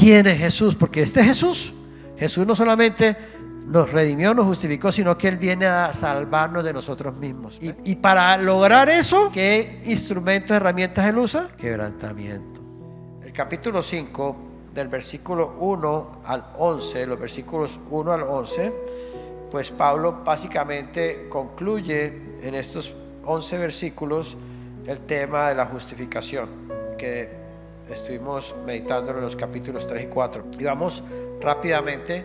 quién es Jesús, porque este Jesús no solamente nos redimió, nos justificó, sino que Él viene a salvarnos de nosotros mismos. Y para lograr eso, ¿qué instrumentos, herramientas Él usa? Quebrantamiento. El capítulo 5, del versículo 1 al 11, los versículos 1 al 11, pues Pablo básicamente concluye en estos 11 versículos el tema de la justificación que estuvimos meditando en los capítulos 3 y 4. Y vamos rápidamente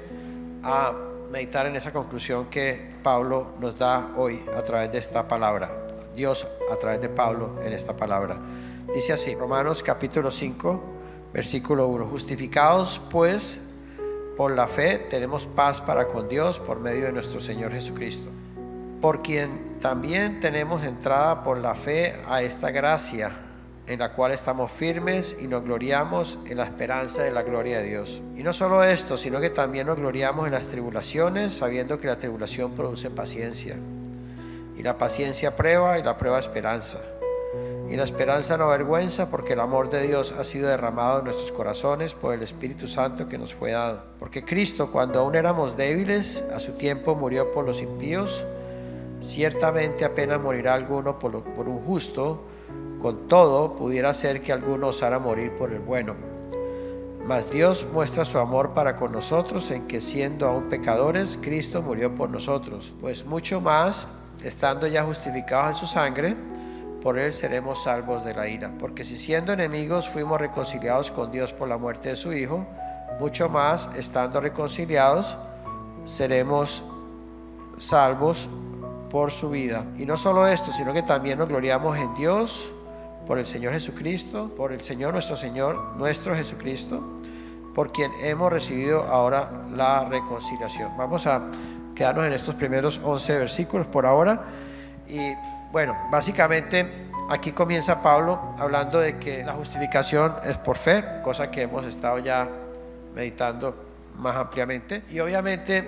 a meditar en esa conclusión que Pablo nos da hoy a través de esta palabra. Dios a través de Pablo en esta palabra. Dice así, Romanos capítulo 5, versículo 1. Justificados pues por la fe tenemos paz para con Dios por medio de nuestro Señor Jesucristo, por quien también tenemos entrada por la fe a esta gracia, en la cual estamos firmes y nos gloriamos en la esperanza de la gloria de Dios. Y no solo esto, sino que también nos gloriamos en las tribulaciones, sabiendo que la tribulación produce paciencia, y la paciencia prueba, y la prueba esperanza, y la esperanza no avergüenza, porque el amor de Dios ha sido derramado en nuestros corazones por el Espíritu Santo que nos fue dado. Porque Cristo, cuando aún éramos débiles, a su tiempo murió por los impíos. Ciertamente apenas morirá alguno por un justo, con todo pudiera ser que alguno osara morir por el bueno. Mas Dios muestra su amor para con nosotros en que, siendo aún pecadores, Cristo murió por nosotros. Pues mucho más, estando ya justificados en su sangre, por él seremos salvos de la ira. Porque si siendo enemigos fuimos reconciliados con Dios por la muerte de su Hijo, mucho más, estando reconciliados, seremos salvos por su vida. Y no solo esto, sino que también nos gloriamos en Dios por el Señor Jesucristo, por el Señor nuestro Jesucristo, por quien hemos recibido ahora la reconciliación. Vamos a quedarnos en estos primeros 11 versículos por ahora. Y bueno, básicamente aquí comienza Pablo hablando de que la justificación es por fe, cosa que hemos estado ya meditando más ampliamente. Y obviamente,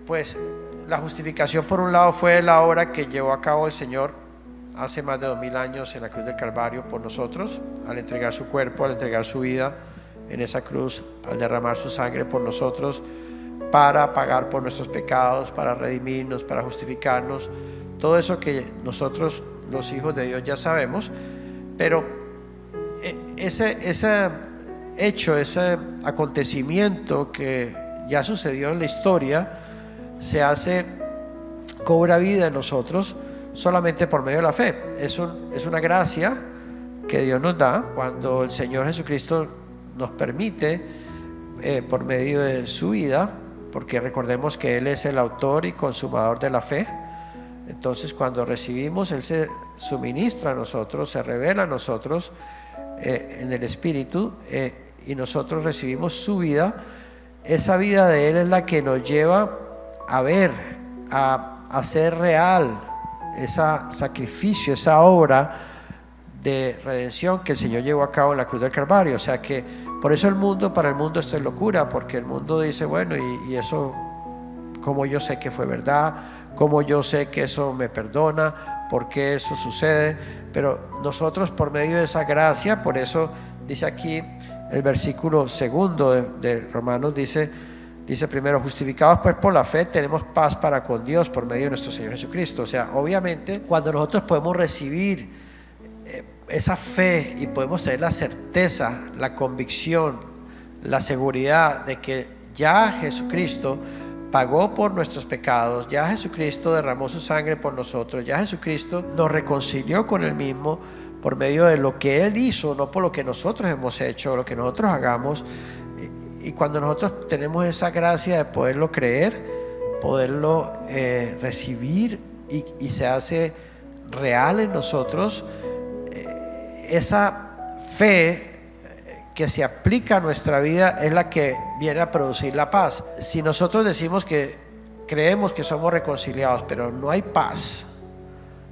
pues la justificación por un lado fue la obra que llevó a cabo el Señor hace más de 2000 años en la cruz del Calvario por nosotros, al entregar su cuerpo, al entregar su vida en esa cruz, al derramar su sangre por nosotros, para pagar por nuestros pecados, para redimirnos, para justificarnos. Todo eso que nosotros, los hijos de Dios, ya sabemos. Pero ese hecho, ese acontecimiento que ya sucedió en la historia, cobra vida en nosotros solamente por medio de la fe. Es una gracia que Dios nos da cuando el Señor Jesucristo nos permite, por medio de su vida, porque recordemos que Él es el autor y consumador de la fe. Entonces, cuando recibimos, Él se suministra a nosotros, se revela a nosotros en el Espíritu, y nosotros recibimos su vida. Esa vida de Él es la que nos lleva a ver, a hacer real ese sacrificio, esa obra de redención que el Señor llevó a cabo en la cruz del Calvario. O sea que por eso para el mundo esto es locura, porque el mundo dice, bueno, y eso, ¿cómo yo sé que fue verdad? ¿Cómo yo sé que eso me perdona? ¿Por qué eso sucede? Pero nosotros, por medio de esa gracia, por eso dice aquí el versículo segundo de Romanos, dice primero, justificados pues por la fe tenemos paz para con Dios por medio de nuestro Señor Jesucristo. O sea, obviamente cuando nosotros podemos recibir esa fe y podemos tener la certeza, la convicción, la seguridad de que ya Jesucristo pagó por nuestros pecados, ya Jesucristo derramó su sangre por nosotros, ya Jesucristo nos reconcilió con Él mismo por medio de lo que Él hizo, no por lo que nosotros hemos hecho, lo que nosotros hagamos. Y cuando nosotros tenemos esa gracia de poderlo creer, poderlo recibir y se hace real en nosotros, esa fe que se aplica a nuestra vida es la que viene a producir la paz. Si nosotros decimos que creemos que somos reconciliados, pero no hay paz,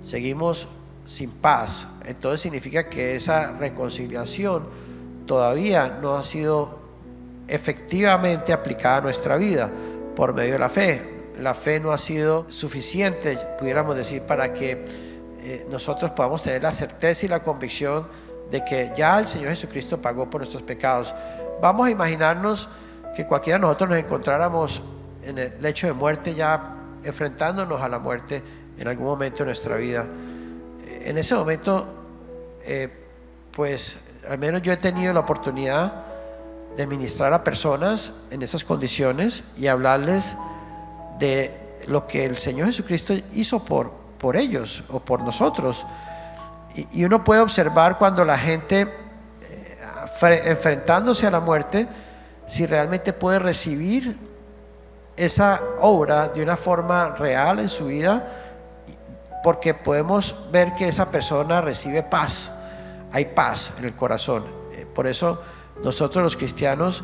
seguimos sin paz, entonces significa que esa reconciliación todavía no ha sido efectivamente aplicada a nuestra vida por medio de la fe. La fe no ha sido suficiente, pudiéramos decir, para que nosotros podamos tener la certeza y la convicción de que ya el Señor Jesucristo pagó por nuestros pecados. vamos a imaginarnos que cualquiera de nosotros nos encontráramos en el lecho de muerte, ya enfrentándonos a la muerte en algún momento de nuestra vida. En ese momento, pues al menos yo he tenido la oportunidad de ministrar a personas en esas condiciones y hablarles de lo que el Señor Jesucristo hizo por ellos o por nosotros. Y uno puede observar cuando la gente enfrentándose a la muerte, si realmente puede recibir esa obra de una forma real en su vida, porque podemos ver que esa persona recibe paz. Hay paz en el corazón. Por eso nosotros los cristianos,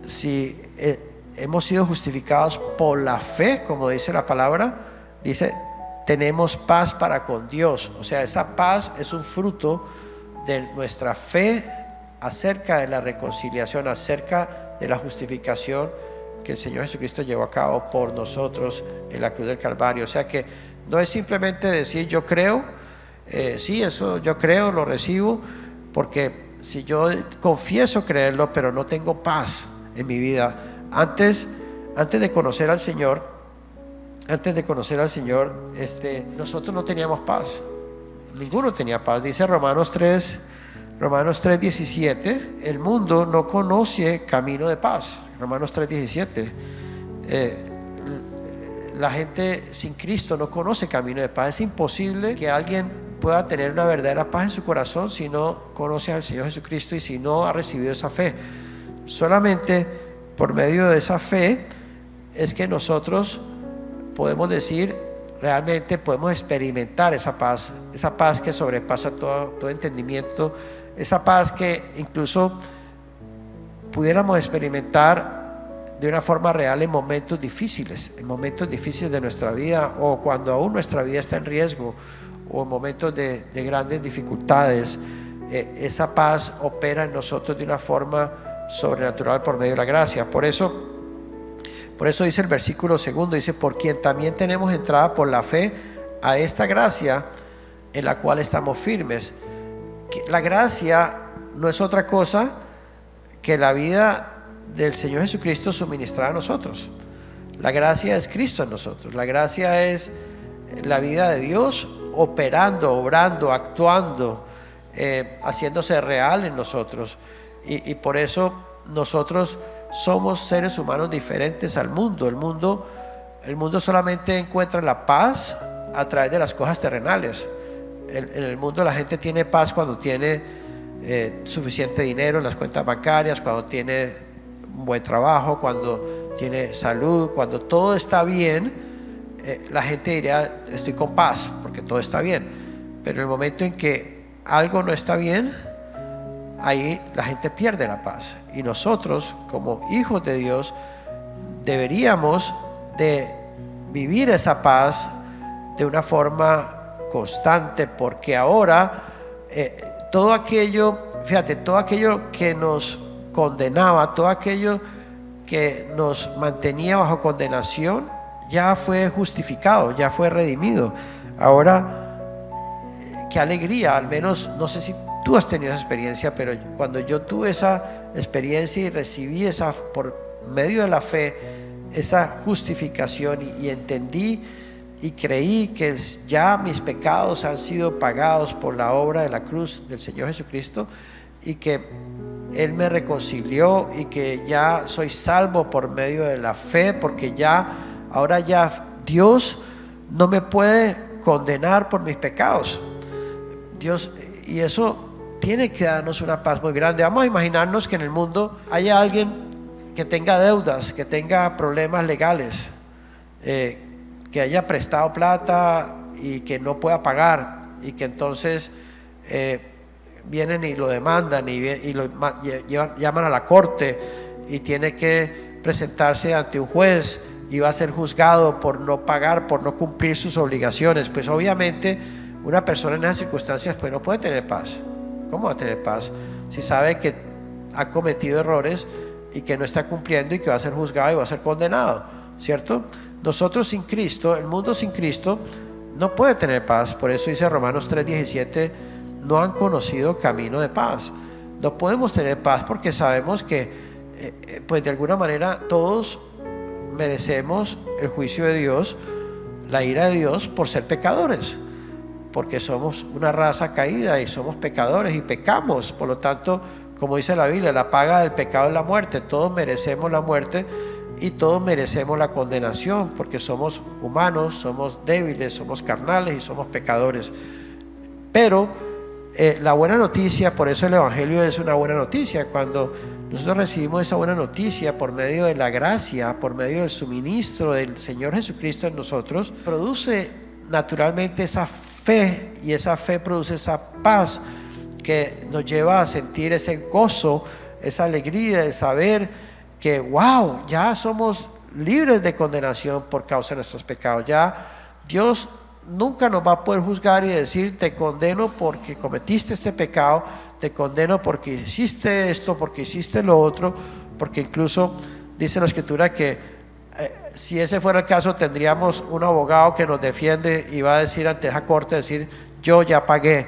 si hemos sido justificados por la fe, como dice la palabra, dice, tenemos paz para con Dios. O sea, esa paz es un fruto de nuestra fe acerca de la reconciliación, acerca de la justificación que el Señor Jesucristo llevó a cabo por nosotros en la cruz del Calvario. O sea que no es simplemente decir yo creo, sí, eso yo creo, lo recibo, porque si yo confieso creerlo, pero no tengo paz en mi vida, antes de conocer al Señor, nosotros no teníamos paz. Ninguno tenía paz. Dice Romanos 3:17, el mundo no conoce camino de paz. Romanos 3:17, la gente sin Cristo no conoce camino de paz. Es imposible que alguien pueda tener una verdadera paz en su corazón si no conoce al Señor Jesucristo y si no ha recibido esa fe. Solamente por medio de esa fe es que nosotros podemos decir, realmente podemos experimentar esa paz que sobrepasa todo entendimiento, esa paz que incluso pudiéramos experimentar de una forma real en momentos difíciles de nuestra vida, o cuando aún nuestra vida está en riesgo, o en momentos de grandes dificultades. Esa paz opera en nosotros de una forma sobrenatural por medio de la gracia. Por eso dice el versículo 2, dice, por quien también tenemos entrada por la fe a esta gracia en la cual estamos firmes. La gracia no es otra cosa que la vida del Señor Jesucristo suministrada a nosotros. La gracia es Cristo en nosotros. La gracia es la vida de Dios operando, obrando, actuando, haciéndose real en nosotros. Y por eso nosotros somos seres humanos diferentes al mundo. El mundo solamente encuentra la paz a través de las cosas terrenales. En el mundo la gente tiene paz cuando tiene suficiente dinero en las cuentas bancarias, cuando tiene un buen trabajo, cuando tiene salud, cuando todo está bien. La gente diría, estoy con paz porque todo está bien. Pero en el momento en que algo no está bien, ahí la gente pierde la paz. Y nosotros, como hijos de Dios, deberíamos de vivir esa paz de una forma constante, porque ahora todo aquello que nos condenaba, todo aquello que nos mantenía bajo condenación, ya fue justificado, ya fue redimido. Ahora, qué alegría, al menos, no sé si tú has tenido esa experiencia, pero cuando yo tuve esa experiencia y recibí por medio de la fe, esa justificación, y entendí y creí que ya mis pecados han sido pagados por la obra de la cruz del Señor Jesucristo, y que Él me reconcilió, y que ya soy salvo por medio de la fe, porque ahora Dios no me puede condenar por mis pecados. Dios, y eso tiene que darnos una paz muy grande. Vamos a imaginarnos que en el mundo haya alguien que tenga deudas, que tenga problemas legales, que haya prestado plata y que no pueda pagar, y que entonces vienen y lo demandan y lo llaman a la corte, y tiene que presentarse ante un juez y va a ser juzgado por no pagar, por no cumplir sus obligaciones. Pues obviamente una persona en esas circunstancias pues no puede tener paz. ¿Cómo va a tener paz si sabe que ha cometido errores y que no está cumpliendo, y que va a ser juzgado y va a ser condenado? ¿Cierto? Nosotros sin Cristo, el mundo sin Cristo no puede tener paz. Por eso dice Romanos 3:17, no han conocido camino de paz. no podemos tener paz porque sabemos que pues de alguna manera todos merecemos el juicio de Dios, la ira de Dios por ser pecadores, porque somos una raza caída y somos pecadores y pecamos. Por lo tanto, como dice la Biblia, la paga del pecado es la muerte. Todos merecemos la muerte y todos merecemos la condenación, porque somos humanos, somos débiles, somos carnales y somos pecadores. Pero la buena noticia, por eso el Evangelio es una buena noticia. Cuando nosotros recibimos esa buena noticia por medio de la gracia, por medio del suministro del Señor Jesucristo en nosotros, produce naturalmente esa fe, y esa fe produce esa paz que nos lleva a sentir ese gozo, esa alegría de saber que wow, ya somos libres de condenación por causa de nuestros pecados. Ya Dios nunca nos va a poder juzgar y decir: te condeno porque cometiste este pecado, te condeno porque hiciste esto, porque hiciste lo otro, porque incluso dice la Escritura que si ese fuera el caso, tendríamos un abogado que nos defiende y va a decir ante esa corte, decir: yo ya pagué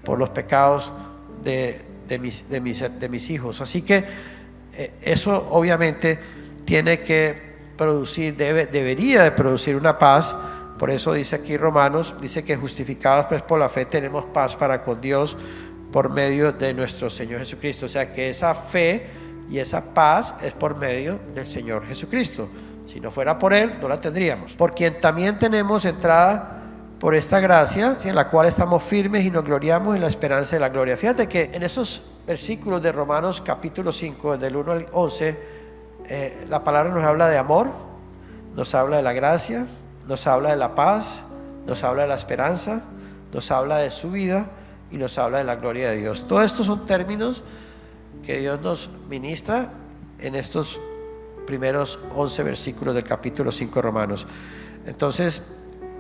por los pecados de mis hijos. Así que eso obviamente tiene que producir, debería de producir una paz. Por eso dice aquí Romanos, dice que justificados pues por la fe tenemos paz para con Dios por medio de nuestro Señor Jesucristo. O sea que esa fe y esa paz es por medio del Señor Jesucristo. Si no fuera por Él, no la tendríamos. Por quien también tenemos entrada por esta gracia, en la cual estamos firmes y nos gloriamos en la esperanza de la gloria. Fíjate que en esos versículos de Romanos capítulo 5, del 1 al 11, la palabra nos habla de amor, nos habla de la gracia, nos habla de la paz, nos habla de la esperanza, nos habla de su vida y nos habla de la gloria de Dios. Todos estos son términos que Dios nos ministra en estos primeros 11 versículos del capítulo 5 de Romanos. Entonces,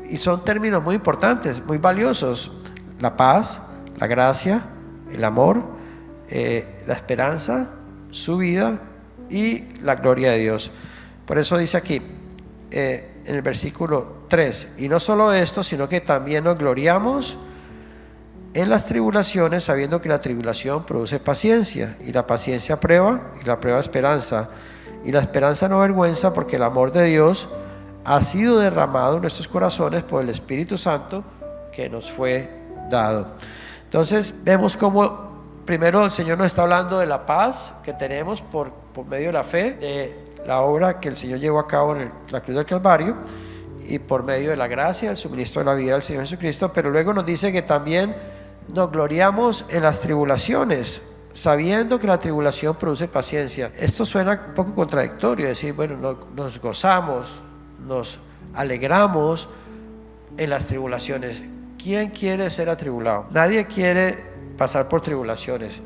y son términos muy importantes, muy valiosos: la paz, la gracia, el amor, la esperanza, su vida y la gloria de Dios. Por eso dice aquí en el versículo 3: y no solo esto, sino que también nos gloriamos en las tribulaciones, sabiendo que la tribulación produce paciencia, y la paciencia prueba, y la prueba esperanza, y la esperanza no avergüenza, porque el amor de Dios ha sido derramado en nuestros corazones por el Espíritu Santo que nos fue dado. Entonces vemos cómo primero el Señor nos está hablando de la paz que tenemos por medio de la fe, de la obra que el Señor llevó a cabo en la cruz del Calvario, y por medio de la gracia, el suministro de la vida del Señor Jesucristo. Pero luego nos dice que también nos gloriamos en las tribulaciones, sabiendo que la tribulación produce paciencia. Esto suena un poco contradictorio, decir, bueno, nos gozamos, nos alegramos en las tribulaciones. ¿Quién quiere ser atribulado? Nadie quiere pasar por tribulaciones.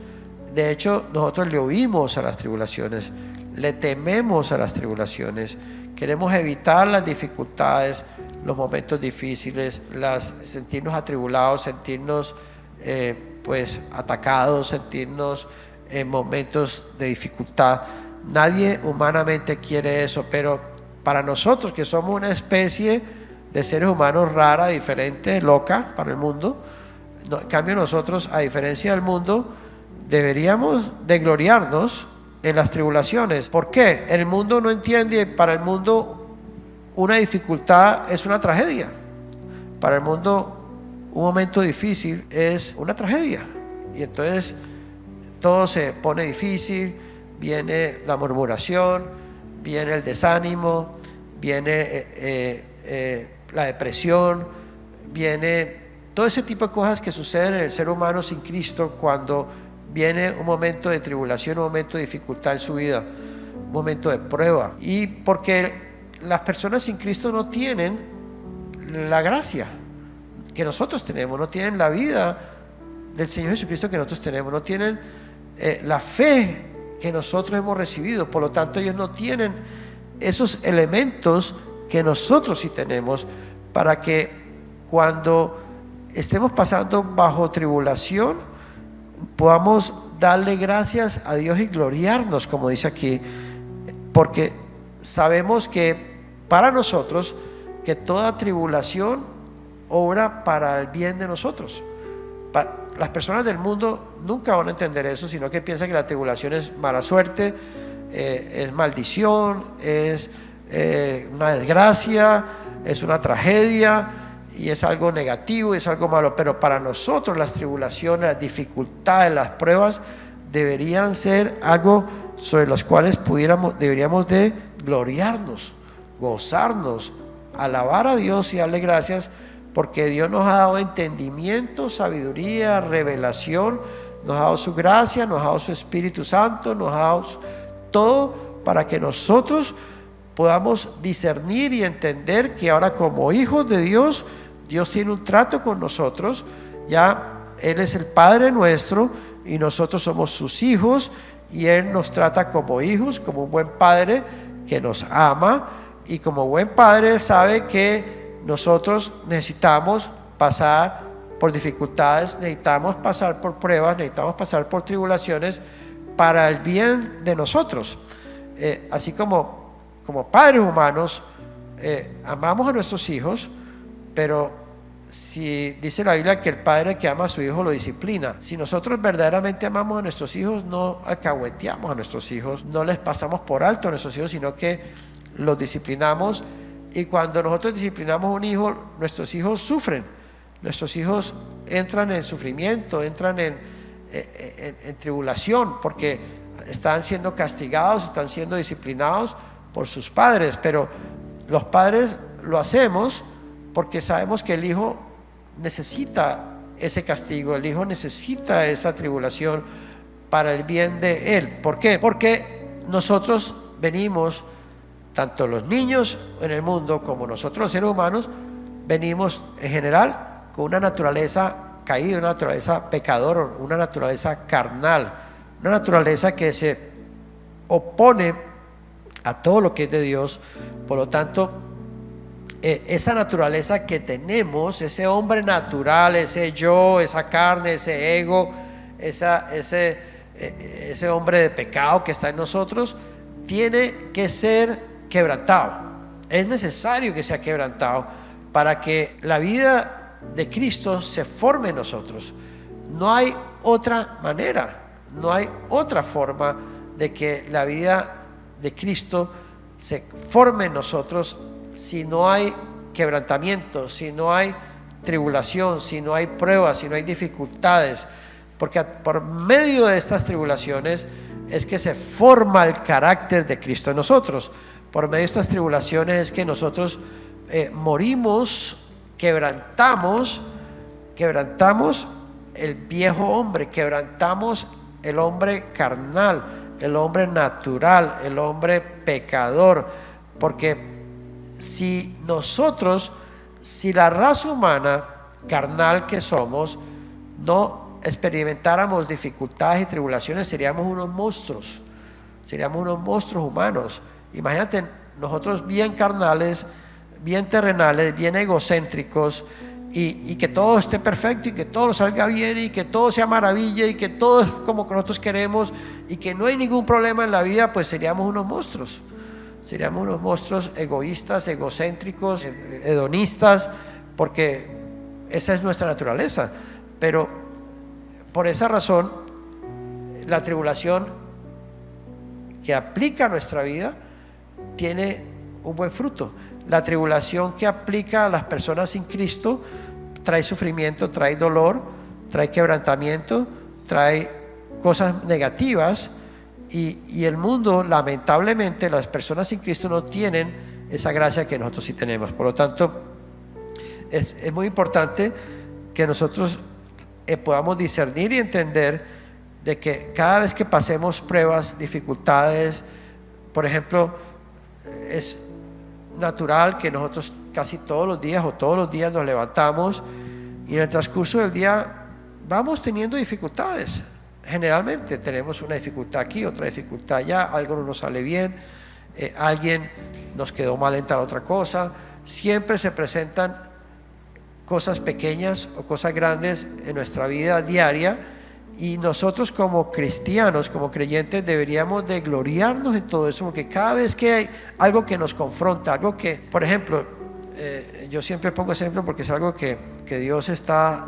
De hecho, nosotros le huimos a las tribulaciones, le tememos a las tribulaciones, queremos evitar las dificultades, los momentos difíciles, sentirnos atribulados, sentirnos pues atacados, sentirnos en momentos de dificultad. Nadie humanamente quiere eso, pero para nosotros, que somos una especie de seres humanos rara, diferente, loca para el mundo, en cambio nosotros, a diferencia del mundo, deberíamos de gloriarnos en las tribulaciones. ¿Por qué? El mundo no entiende. Para el mundo una dificultad es una tragedia. Para el mundo un momento difícil es una tragedia, y entonces todo se pone difícil. Viene la murmuración, viene el desánimo, viene la depresión, viene todo ese tipo de cosas que suceden en el ser humano sin Cristo cuando viene un momento de tribulación, un momento de dificultad en su vida, un momento de prueba. Y porque las personas sin Cristo no tienen la gracia que nosotros tenemos, no tienen la vida del Señor Jesucristo que nosotros tenemos, no tienen la fe que nosotros hemos recibido. Por lo tanto, ellos no tienen esos elementos que nosotros sí tenemos, para que cuando estemos pasando bajo tribulación podamos darle gracias a Dios y gloriarnos, como dice aquí, porque sabemos que para nosotros, que toda tribulación obra para el bien de nosotros. las personas del mundo nunca van a entender eso, sino que piensan que la tribulación es mala suerte, es maldición, es una desgracia, es una tragedia y es algo negativo y es algo malo. Pero para nosotros las tribulaciones, las dificultades, las pruebas deberían ser algo sobre los cuales deberíamos de gloriarnos, gozarnos, alabar a Dios y darle gracias, porque Dios nos ha dado entendimiento, sabiduría, revelación, nos ha dado su gracia, nos ha dado su Espíritu Santo, nos ha dado todo para que nosotros podamos discernir y entender que ahora como hijos de Dios, Dios tiene un trato con nosotros. Ya Él es el Padre nuestro y nosotros somos sus hijos, y Él nos trata como hijos, como un buen Padre que nos ama, y como buen Padre Él sabe que nosotros necesitamos pasar por dificultades, necesitamos pasar por pruebas, necesitamos pasar por tribulaciones para el bien de nosotros. Así como padres humanos amamos a nuestros hijos, pero si dice la Biblia que el padre que ama a su hijo lo disciplina, si nosotros verdaderamente amamos a nuestros hijos, no alcahueteamos a nuestros hijos, no les pasamos por alto a nuestros hijos, sino que los disciplinamos. Y cuando nosotros disciplinamos a un hijo, nuestros hijos sufren, nuestros hijos entran en sufrimiento, entran en tribulación, porque están siendo castigados, están siendo disciplinados por sus padres. Pero los padres lo hacemos porque sabemos que el hijo necesita ese castigo, el hijo necesita esa tribulación para el bien de él. ¿Por qué? Porque nosotros venimos, tanto los niños en el mundo como nosotros los seres humanos, venimos en general con una naturaleza caída, una naturaleza pecadora, una naturaleza carnal, una naturaleza que se opone a todo lo que es de Dios. Por lo tanto, esa naturaleza que tenemos, ese hombre natural, ese yo, esa carne, ese ego, ese hombre de pecado que está en nosotros, tiene que ser quebrantado. Es necesario que sea quebrantado para que la vida de Cristo se forme en nosotros. No hay otra manera, no hay otra forma de que la vida de Cristo se forme en nosotros si no hay quebrantamiento, si no hay tribulación, si no hay pruebas, si no hay dificultades. Porque por medio de estas tribulaciones es que se forma el carácter de Cristo en nosotros. Por medio de estas tribulaciones es que nosotros morimos, quebrantamos el viejo hombre, quebrantamos el hombre carnal, el hombre natural, el hombre pecador. Porque si la raza humana carnal que somos no experimentáramos dificultades y tribulaciones, seríamos unos monstruos humanos. Imagínate, nosotros bien carnales, bien terrenales, bien egocéntricos, y que todo esté perfecto y que todo salga bien y que todo sea maravilla y que todo es como que nosotros queremos y que no hay ningún problema en la vida, pues seríamos unos monstruos. Seríamos unos monstruos egoístas, egocéntricos, hedonistas, porque esa es nuestra naturaleza. Pero por esa razón, la tribulación que aplica a nuestra vida tiene un buen fruto. La tribulación que aplica a las personas sin Cristo trae sufrimiento, trae dolor, trae quebrantamiento, trae cosas negativas. Y el mundo, lamentablemente, las personas sin Cristo no tienen esa gracia que nosotros sí tenemos. Por lo tanto, es muy importante que nosotros podamos discernir y entender de que cada vez que pasemos pruebas, dificultades, por ejemplo, es natural que nosotros casi todos los días nos levantamos y en el transcurso del día vamos teniendo dificultades. Generalmente tenemos una dificultad aquí, otra dificultad allá, algo no nos sale bien, alguien nos quedó mal en tal otra cosa. Siempre se presentan cosas pequeñas o cosas grandes en nuestra vida diaria, y nosotros como cristianos, como creyentes, deberíamos de gloriarnos en todo eso, porque cada vez que hay algo que nos confronta, algo que, por ejemplo, yo siempre pongo ese ejemplo porque es algo que Dios está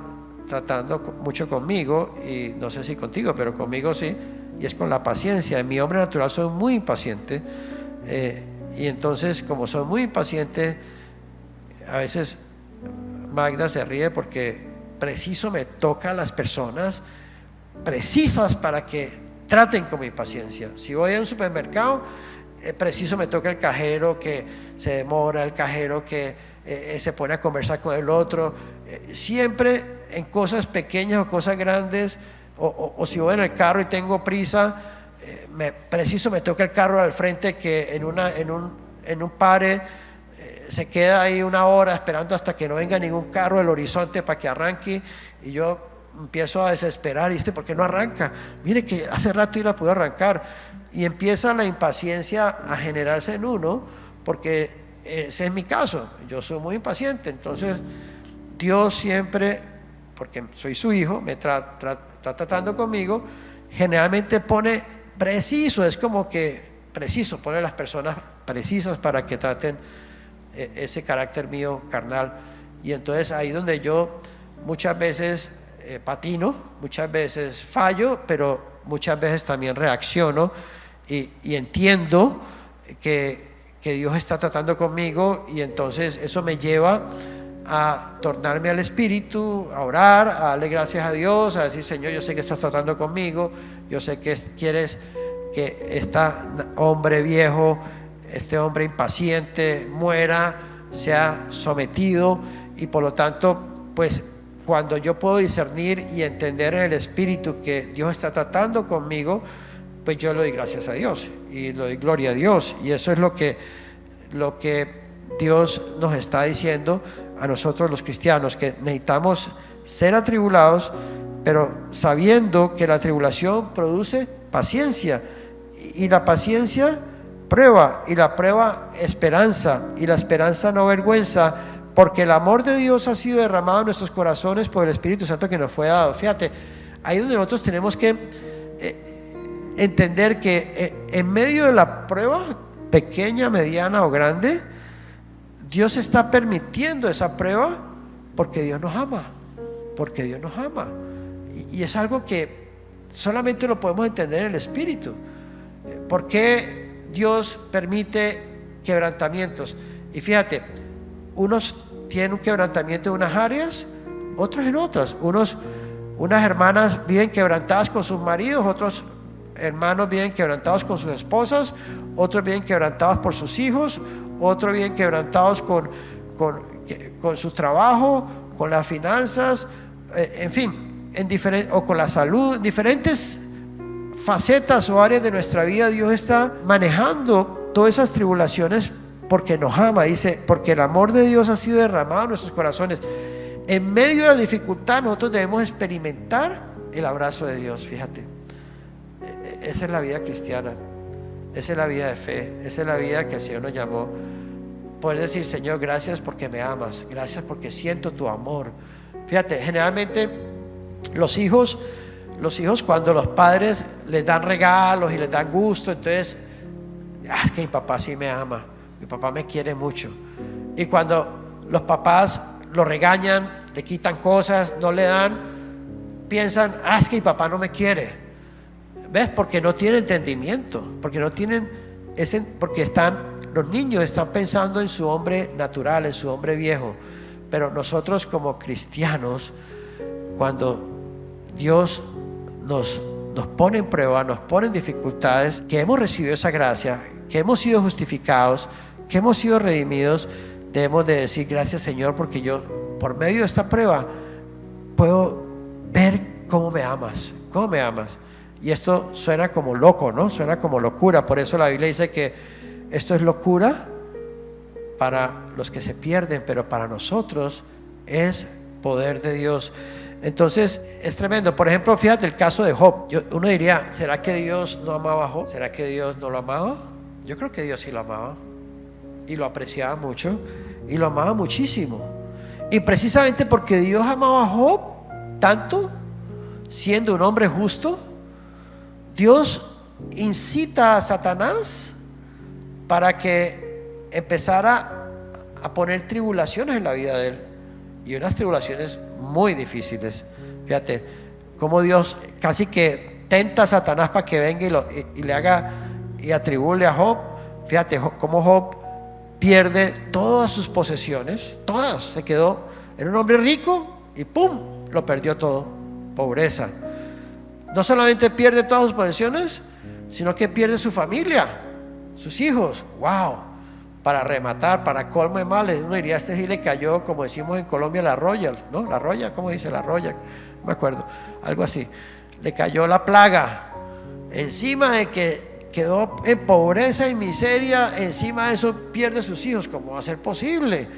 tratando mucho conmigo, y no sé si contigo, pero conmigo sí, y es con la paciencia. En mi hombre natural soy muy impaciente, y entonces, como soy muy impaciente, a veces Magda se ríe porque preciso me toca a las personas precisas para que traten con mi paciencia. Si voy a un supermercado, preciso me toca el cajero que se demora, el cajero que se pone a conversar con el otro, siempre en cosas pequeñas o cosas grandes, o si voy en el carro y tengo prisa, preciso me toca el carro al frente que en un pare se queda ahí una hora esperando hasta que no venga ningún carro del horizonte para que arranque, y yo empiezo a desesperar. ¿Y por qué no arranca? Mire que hace rato la puedo arrancar. Y empieza la impaciencia a generarse en uno, porque ese es mi caso. Yo soy muy impaciente. Entonces Dios siempre, porque soy su hijo, me está tratando conmigo, generalmente pone preciso, es como que preciso, pone las personas precisas para que traten ese carácter mío carnal. Y entonces ahí donde yo muchas veces patino, muchas veces fallo, pero muchas veces también reacciono y entiendo que Dios está tratando conmigo, y entonces eso me lleva a tornarme al Espíritu, a orar, a darle gracias a Dios, a decir: Señor, yo sé que estás tratando conmigo, yo sé que quieres que este hombre viejo, este hombre impaciente muera, sea sometido, y por lo tanto, pues cuando yo puedo discernir y entender en el Espíritu que Dios está tratando conmigo, pues yo le doy gracias a Dios y le doy gloria a Dios. Y eso es lo que Dios nos está diciendo a nosotros los cristianos, que necesitamos ser atribulados, pero sabiendo que la tribulación produce paciencia, y la paciencia prueba, y la prueba esperanza, y la esperanza no vergüenza, porque el amor de Dios ha sido derramado en nuestros corazones por el Espíritu Santo que nos fue dado. Fíjate, ahí donde nosotros tenemos que entender que en medio de la prueba, pequeña, mediana o grande, Dios está permitiendo esa prueba porque Dios nos ama, porque Dios nos ama. Y es algo que solamente lo podemos entender en el Espíritu. ¿Por qué Dios permite quebrantamientos? Y fíjate, unos tienen un quebrantamiento en unas áreas, otros en otras. Unas hermanas viven quebrantadas con sus maridos, otros hermanos viven quebrantados con sus esposas, otros viven quebrantados por sus hijos, otros viven quebrantados con su trabajo, con las finanzas, en fin, o con la salud. Diferentes facetas o áreas de nuestra vida Dios está manejando todas esas tribulaciones porque nos ama. Dice, porque el amor de Dios ha sido derramado en nuestros corazones. En medio de la dificultad nosotros debemos experimentar el abrazo de Dios. Fíjate, esa es la vida cristiana, esa es la vida de fe, esa es la vida que el Señor nos llamó. Poder decir: Señor, gracias porque me amas, gracias porque siento tu amor. Fíjate, generalmente los hijos cuando los padres les dan regalos y les dan gusto, entonces, es que mi papá sí me ama, mi papá me quiere mucho. Y cuando los papás lo regañan, le quitan cosas, no le dan, piensan: es que mi papá no me quiere. ¿Ves? Porque no tienen entendimiento, porque no tienen porque los niños están pensando en su hombre natural, en su hombre viejo. Pero nosotros como cristianos, cuando Dios nos pone en prueba, nos pone en dificultades, que hemos recibido esa gracia, que hemos sido justificados, que hemos sido redimidos, debemos de decir: gracias, Señor, porque yo por medio de esta prueba puedo ver cómo me amas, cómo me amas. Y esto suena como loco, ¿no? Suena como locura. Por eso la Biblia dice que esto es locura para los que se pierden, pero para nosotros es poder de Dios. Entonces es tremendo. Por ejemplo, fíjate el caso de Job. Uno diría: ¿será que Dios no amaba a Job? ¿Será que Dios no lo amaba? Yo creo que Dios sí lo amaba, y lo apreciaba mucho, y lo amaba muchísimo. Y precisamente porque Dios amaba a Job tanto, siendo un hombre justo, Dios incita a Satanás para que empezara a poner tribulaciones en la vida de él, y unas tribulaciones muy difíciles. Fíjate, cómo Dios casi que tenta a Satanás para que venga y le haga y atribule a Job. Fíjate cómo Job pierde todas sus posesiones, todas. Se quedó, era un hombre rico y ¡pum!, lo perdió todo. Pobreza. No solamente pierde todas sus posesiones, sino que pierde su familia, sus hijos. ¡Wow! Para rematar, para colmo de males, uno diría, este sí le cayó, como decimos en Colombia, la roya, ¿no? La roya, ¿cómo dice la roya? No me acuerdo, algo así. Le cayó la plaga, encima de que quedó en pobreza y miseria, encima de eso pierde sus hijos. ¿Cómo va a ser posible?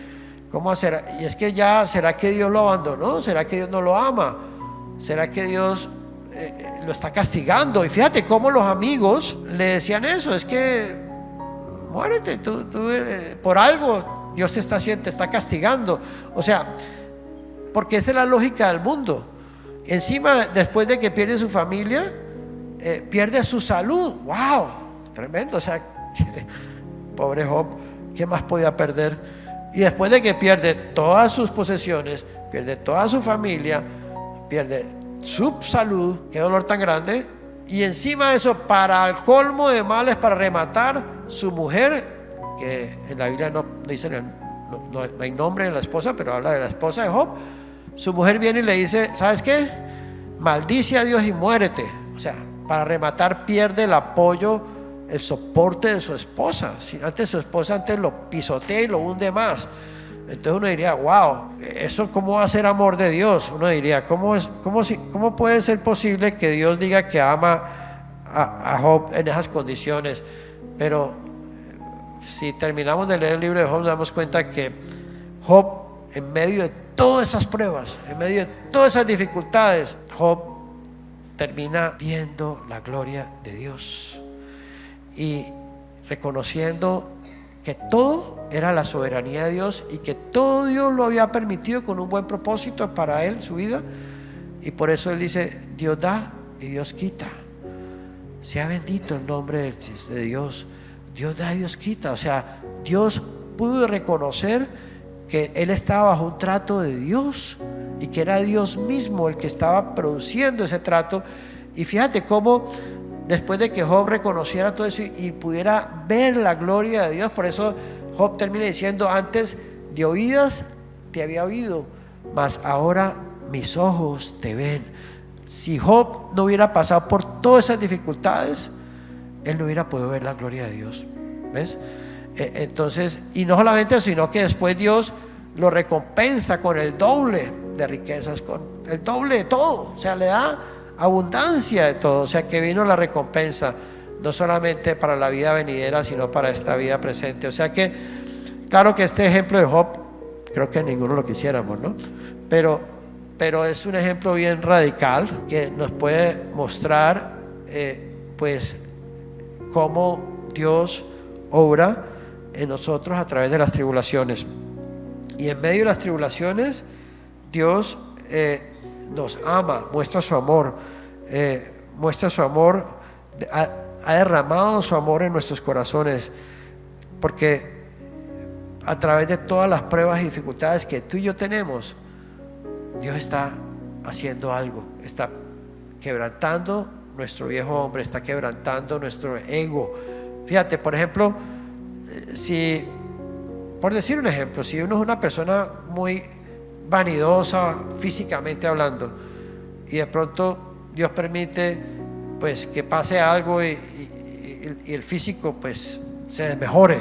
¿Cómo hacer? Y es que ya, ¿será que Dios lo abandonó? ¿Será que Dios no lo ama? ¿Será que Dios lo está castigando? Y fíjate cómo los amigos le decían eso, es que muérete, tú por algo Dios te está castigando. O sea, porque esa es la lógica del mundo. Encima, después de que pierde su familia, pierde su salud. ¡Wow! Tremendo. O sea, pobre Job, ¿qué más podía perder? Y después de que pierde todas sus posesiones, pierde toda su familia, pierde su salud, qué dolor tan grande. Y encima de eso, para el colmo de males, para rematar, su mujer, que en la Biblia no hay nombre de la esposa, pero habla de la esposa de Job. Su mujer viene y le dice, ¿sabes qué? Maldice a Dios y muérete. O sea, para rematar, pierde el apoyo, el soporte de su esposa. Antes su esposa lo pisotea y lo hunde más. Entonces uno diría, wow, ¿eso cómo va a ser amor de Dios? Uno diría, ¿cómo puede ser posible que Dios diga que ama a Job en esas condiciones? Pero si terminamos de leer el libro de Job, nos damos cuenta que Job, en medio de todas esas pruebas, en medio de todas esas dificultades, Job termina viendo la gloria de Dios y reconociendo que todo era la soberanía de Dios y que todo Dios lo había permitido con un buen propósito para él, su vida. Y por eso él dice, Dios da y Dios quita. Sea bendito el nombre de Dios. Dios da y Dios quita. O sea, Dios pudo reconocer que él estaba bajo un trato de Dios y que era Dios mismo el que estaba produciendo ese trato. Y fíjate cómo después de que Job reconociera todo eso y pudiera ver la gloria de Dios, por eso Job termina diciendo, antes de oídas te había oído, mas ahora mis ojos te ven. Si Job no hubiera pasado por todas esas dificultades, él no hubiera podido ver la gloria de Dios. ¿Ves? Entonces, y no solamente eso, sino que después Dios lo recompensa con el doble de riquezas, con el doble de todo. O sea, le da abundancia de todo. O sea, que vino la recompensa no solamente para la vida venidera, sino para esta vida presente. O sea que, claro que este ejemplo de Job, creo que ninguno lo quisiéramos, ¿no? Pero es un ejemplo bien radical que nos puede mostrar pues cómo Dios obra en nosotros a través de las tribulaciones. Y en medio de las tribulaciones Dios nos ama, muestra su amor, ha derramado su amor en nuestros corazones, porque a través de todas las pruebas y dificultades que tú y yo tenemos, Dios está haciendo algo, está quebrantando nuestro viejo hombre, está quebrantando nuestro ego. Fíjate, por ejemplo, por decir un ejemplo, si uno es una persona muy vanidosa físicamente hablando y de pronto Dios permite pues que pase algo y el físico pues se desmejore,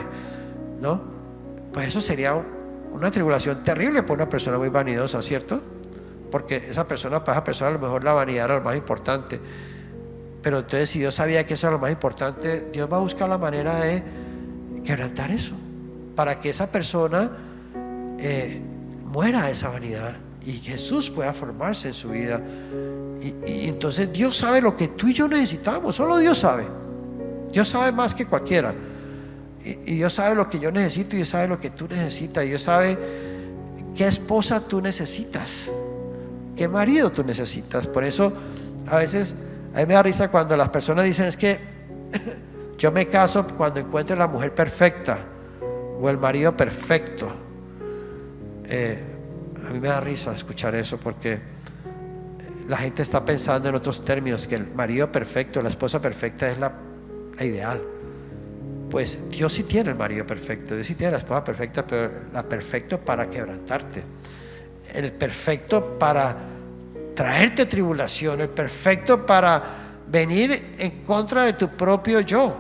¿no? Pues eso sería una tribulación terrible para una persona muy vanidosa, ¿cierto? Porque esa persona a lo mejor la vanidad era lo más importante. Pero entonces, si Dios sabía que eso era lo más importante, Dios va a buscar la manera de quebrantar eso, para que esa persona muera esa vanidad y Jesús pueda formarse en su vida. Y entonces Dios sabe lo que tú y yo necesitamos. Solo Dios sabe. Dios sabe más que cualquiera. Y Dios sabe lo que yo necesito, y Dios sabe lo que tú necesitas, y Dios sabe qué esposa tú necesitas, qué marido tú necesitas. Por eso a veces a mí me da risa cuando las personas dicen, es que yo me caso cuando encuentre la mujer perfecta o el marido perfecto. A mí me da risa escuchar eso, porque la gente está pensando en otros términos, que el marido perfecto, la esposa perfecta es la ideal. Pues Dios sí tiene el marido perfecto, Dios sí tiene la esposa perfecta, pero la perfecto para quebrantarte, el perfecto para traerte tribulación, el perfecto para venir en contra de tu propio yo.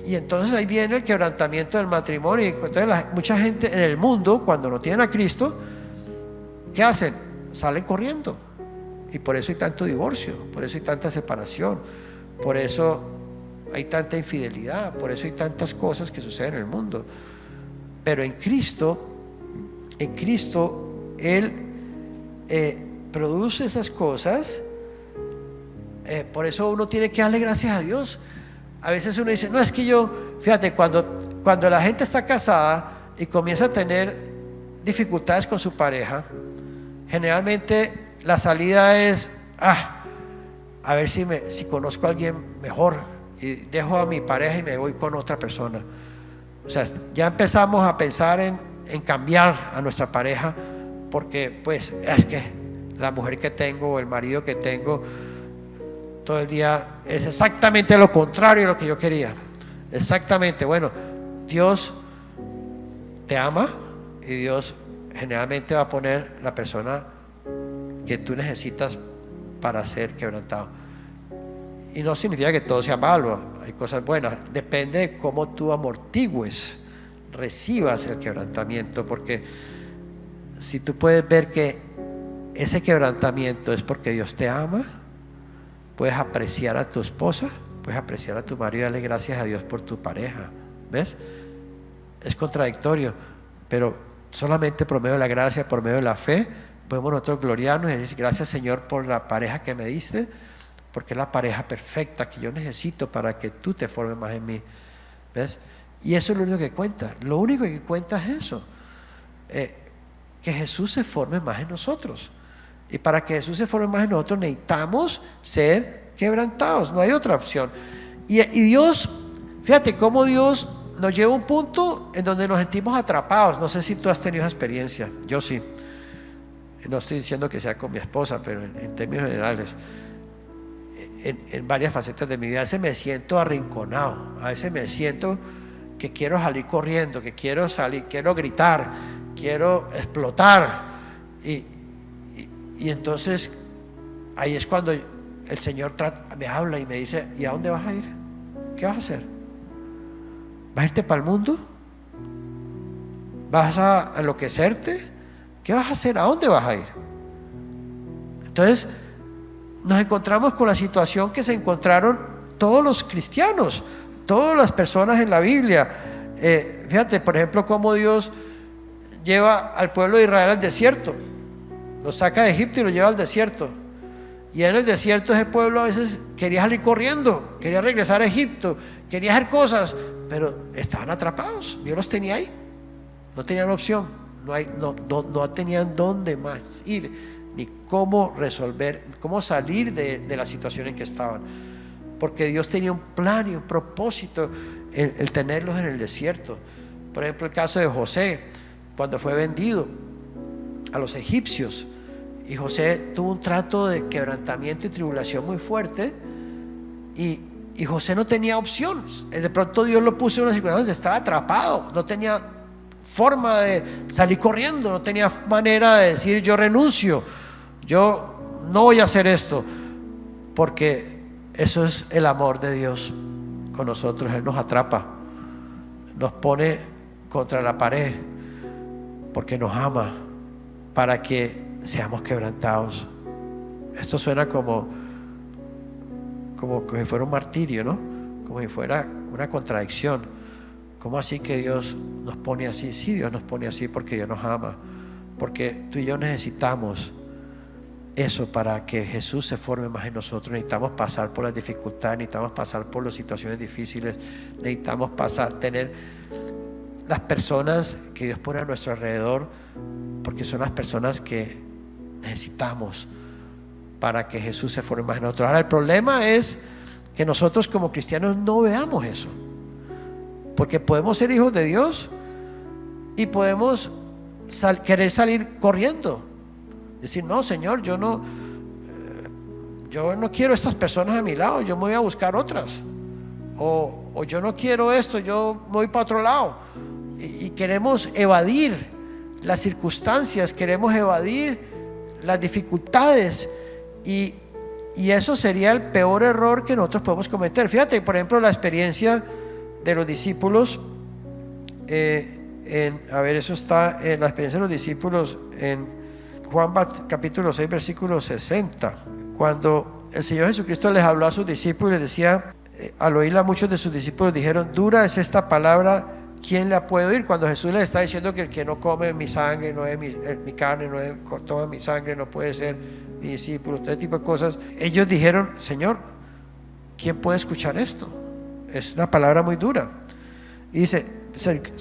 Y entonces ahí viene el quebrantamiento del matrimonio. Y entonces mucha gente en el mundo, cuando no tienen a Cristo, ¿qué hacen? Salen corriendo. Y por eso hay tanto divorcio, por eso hay tanta separación, por eso hay tanta infidelidad, por eso hay tantas cosas que suceden en el mundo. Pero en Cristo Él produce esas cosas. Por eso uno tiene que darle gracias a Dios. A veces uno dice, no, es que fíjate, cuando la gente está casada y comienza a tener dificultades con su pareja, generalmente la salida es, a ver si conozco a alguien mejor y dejo a mi pareja y me voy con otra persona. O sea, ya empezamos a pensar en cambiar a nuestra pareja, porque pues es que la mujer que tengo o el marido que tengo todo el día es exactamente lo contrario de lo que yo quería. Exactamente. Bueno, Dios te ama y Dios generalmente va a poner la persona que tú necesitas para ser quebrantado. Y no significa que todo sea malo, hay cosas buenas. Depende de cómo tú amortigües, recibas el quebrantamiento, porque si tú puedes ver que ese quebrantamiento es porque Dios te ama, puedes apreciar a tu esposa, puedes apreciar a tu marido y darle gracias a Dios por tu pareja. ¿Ves? Es contradictorio, pero solamente por medio de la gracia, por medio de la fe, podemos nosotros gloriarnos y decir, gracias Señor por la pareja que me diste, porque es la pareja perfecta que yo necesito para que tú te formes más en mí. ¿Ves? Y eso es lo único que cuenta. Lo único que cuenta es eso, que Jesús se forme más en nosotros. Y para que Jesús se forme más en nosotros necesitamos ser quebrantados, no hay otra opción. Y Dios, fíjate cómo Dios nos lleva a un punto en donde nos sentimos atrapados. No sé si tú has tenido esa experiencia, yo sí. No estoy diciendo que sea con mi esposa, pero en términos generales, en varias facetas de mi vida, a veces me siento arrinconado, a veces me siento que quiero salir corriendo, que quiero salir, quiero gritar, quiero explotar. Y entonces ahí es cuando el Señor me habla y me dice, ¿y a dónde vas a ir? ¿Qué vas a hacer? ¿Vas a irte para el mundo? ¿Vas a enloquecerte? ¿Qué vas a hacer? ¿A dónde vas a ir? Entonces nos encontramos con la situación que se encontraron todos los cristianos, todas las personas en la Biblia. Fíjate, por ejemplo, cómo Dios lleva al pueblo de Israel al desierto. Lo saca de Egipto y lo lleva al desierto. Y en el desierto ese pueblo a veces quería salir corriendo, quería regresar a Egipto, quería hacer cosas, pero estaban atrapados. Dios los tenía ahí, no tenían opción, no tenían dónde más ir, ni cómo resolver, cómo salir de la situación en que estaban, porque Dios tenía un plan y un propósito el tenerlos en el desierto. Por ejemplo, el caso de José, cuando fue vendido a los egipcios, y José tuvo un trato de quebrantamiento y tribulación muy fuerte, y José no tenía opción. De pronto Dios lo puso en una situación donde estaba atrapado, no tenía forma de salir corriendo, no tenía manera de decir yo renuncio, yo no voy a hacer esto, porque eso es el amor de Dios con nosotros. Él nos atrapa, nos pone contra la pared porque nos ama, para que seamos quebrantados. Esto suena como que fuera un martirio, ¿no? Como si fuera una contradicción. ¿Cómo así que Dios nos pone así? Sí, Dios nos pone así porque Dios nos ama, porque tú y yo necesitamos eso para que Jesús se forme más en nosotros. Necesitamos pasar por las dificultades, necesitamos pasar por las situaciones difíciles, necesitamos tener las personas que Dios pone a nuestro alrededor, porque son las personas que necesitamos para que Jesús se forme más en nosotros. Ahora, el problema es que nosotros como cristianos no veamos eso, porque podemos ser hijos de Dios y podemos querer salir corriendo, decir, no Señor, yo no yo no quiero estas personas a mi lado, yo me voy a buscar otras. O yo no quiero esto, yo me voy para otro lado. Y queremos evadir las circunstancias, queremos evadir las dificultades. Y eso sería el peor error que nosotros podemos cometer. Fíjate, por ejemplo, la experiencia de los discípulos. Eso está en la experiencia de los discípulos en Juan capítulo 6 versículo 60, cuando el Señor Jesucristo les habló a sus discípulos y les decía, al oírla muchos de sus discípulos dijeron, dura es esta palabra, ¿quién la puede oír? Cuando Jesús les está diciendo que el que no come mi sangre, no es mi carne, no es, toma mi sangre, no puede ser mi discípulo, todo tipo de cosas, ellos dijeron, Señor, ¿quién puede escuchar esto? Es una palabra muy dura. Y dice,